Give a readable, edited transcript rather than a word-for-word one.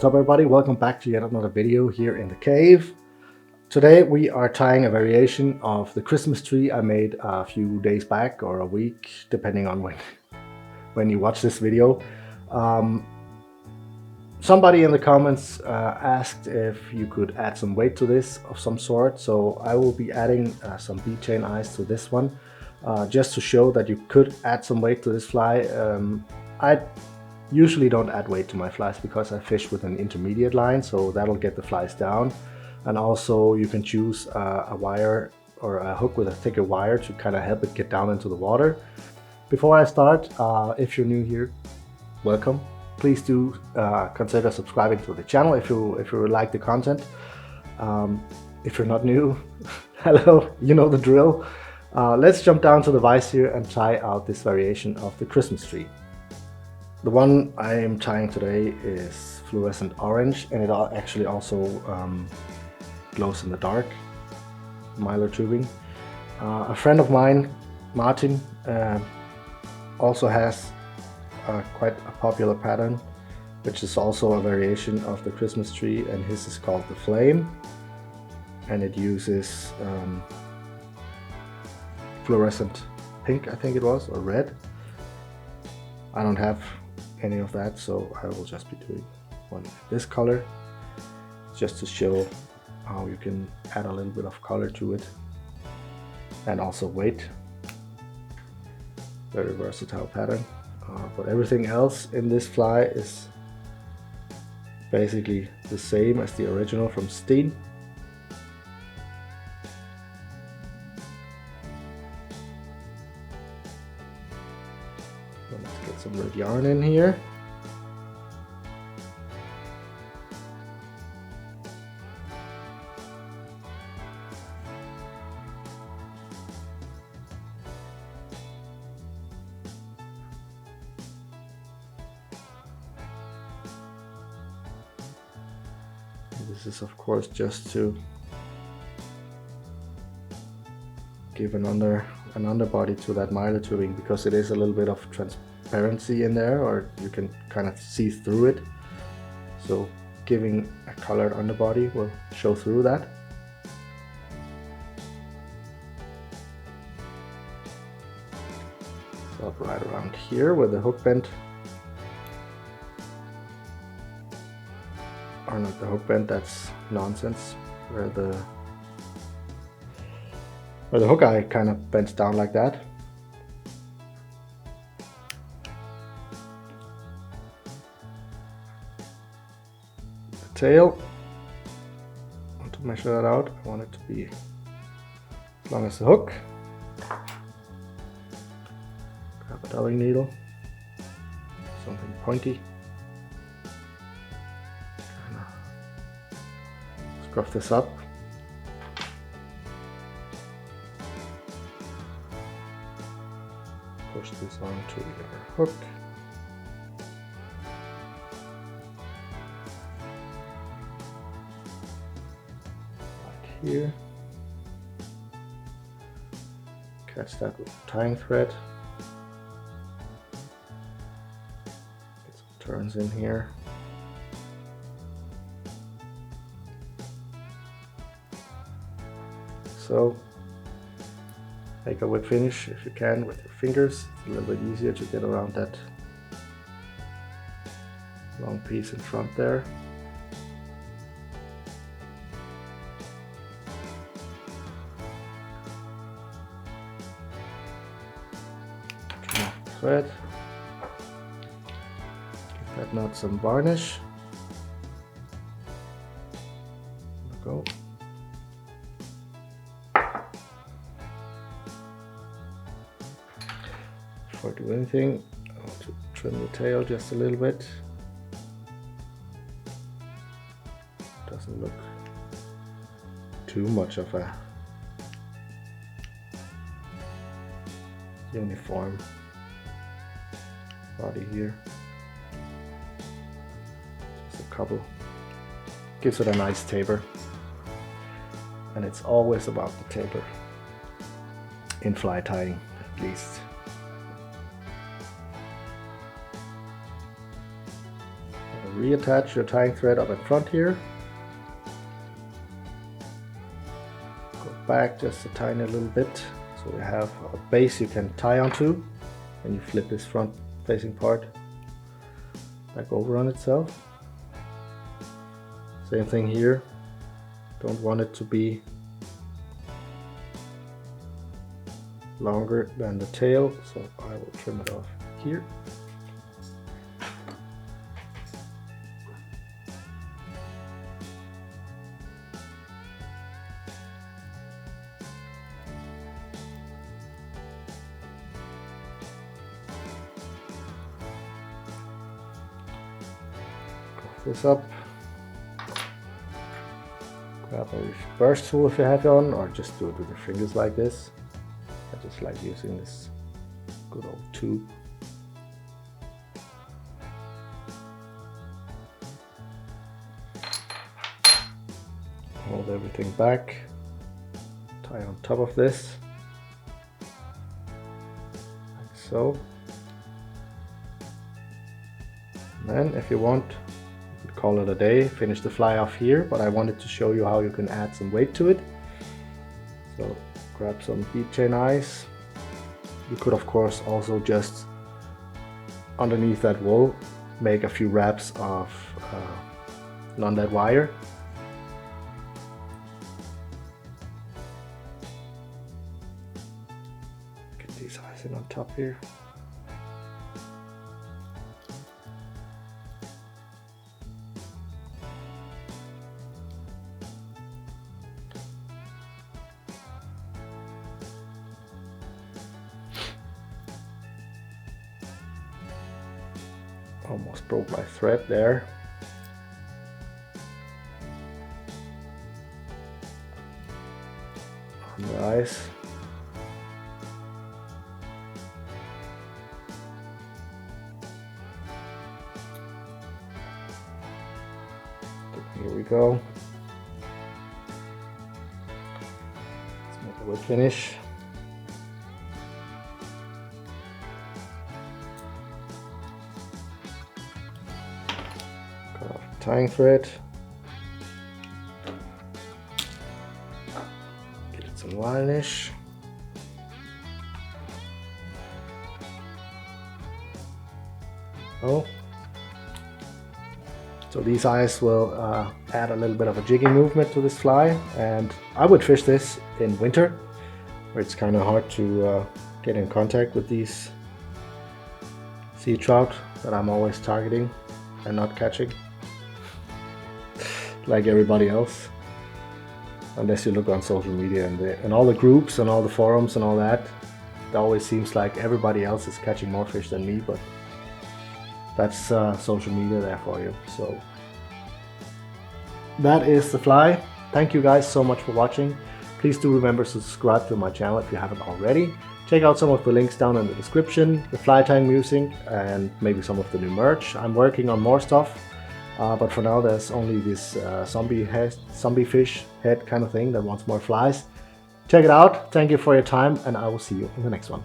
What's up everybody, welcome back to yet another video here in the cave. Today we are tying a variation of the Christmas tree I made a few days back or a week, depending on when you watch this video. Somebody in the comments asked if you could add some weight to this of some sort, so I will be adding some bead chain eyes to this one, just to show that you could add some weight to this fly. I usually don't add weight to my flies because I fish with an intermediate line, so that'll get the flies down. And also you can choose a wire or a hook with a thicker wire to kind of help it get down into the water. Before I start, if you're new here, welcome. Please do consider subscribing to the channel if you like the content. If you're not new, hello, you know the drill. Let's jump down to the vise here and try out this variation of the Christmas tree. The one I am tying today is fluorescent orange, and it actually also glows in the dark, mylar tubing. A friend of mine, Martin, also has quite a popular pattern, which is also a variation of the Christmas tree, and his is called the Flame, and it uses fluorescent pink, I think it was, or red. I don't have any of that, so I will just be doing one in this color, just to show how you can add a little bit of color to it and also weight. Very versatile pattern, but everything else in this fly is basically the same as the original from Steen. Let's get some red yarn in here. This is of course just to give an underbody to that mylar tubing, because it is a little bit of transparency in there, or you can kind of see through it. So giving a colored underbody will show through that. So right around here where the hook bend, or not the hook bend, that's nonsense, where the hook eye kind of bends down like that. The tail, I want to measure that out. I want it to be as long as the hook. Grab a dubbing needle, something pointy. Scruff this up. Push this onto your hook. Right here. Catch that with a tying thread. Get some turns in here. So make a whip finish if you can with your fingers. It's a little bit easier to get around that long piece in front there. Come off the thread. Give that knot some varnish. There we go. Before I do anything, I want to trim the tail just a little bit. Doesn't look too much of a uniform body here. Just a couple. Gives it a nice taper. And it's always about the taper in fly tying, at least. reattach your tying thread up in front here. Go back just a tiny little bit so you have a base you can tie onto, and you flip this front facing part back over on itself. Same thing here. Don't want it to be longer than the tail, so I will trim it off here. This up, grab a burst tool if you have it on, or just do it with your fingers like this. I just like using this good old tube. Hold everything back, tie on top of this, like so. And then if you want, call it a day, finish the fly off here, but I wanted to show you how you can add some weight to it. So grab some bead chain eyes. You could of course also just underneath that wool make a few wraps of non-dead wire. Get these eyes in on top here. Almost broke my thread there. On the eyes. Here we go. Let's make a wood finish. Tying thread, give it some varnish, so these eyes will add a little bit of a jigging movement to this fly, and I would fish this in winter where it's kind of hard to get in contact with these sea trout that I'm always targeting and not catching like everybody else, unless you look on social media and all the groups and all the forums and all that. It always seems like everybody else is catching more fish than me, but that's social media there for you. So that is the fly. Thank you guys so much for watching. Please do remember to subscribe to my channel if you haven't already. Check out some of the links down in the description, the fly tying music, and maybe some of the new merch. I'm working on more stuff. But for now there's only this zombie fish head kind of thing that wants more flies. Check it out. Thank you for your time, and I will see you in the next one.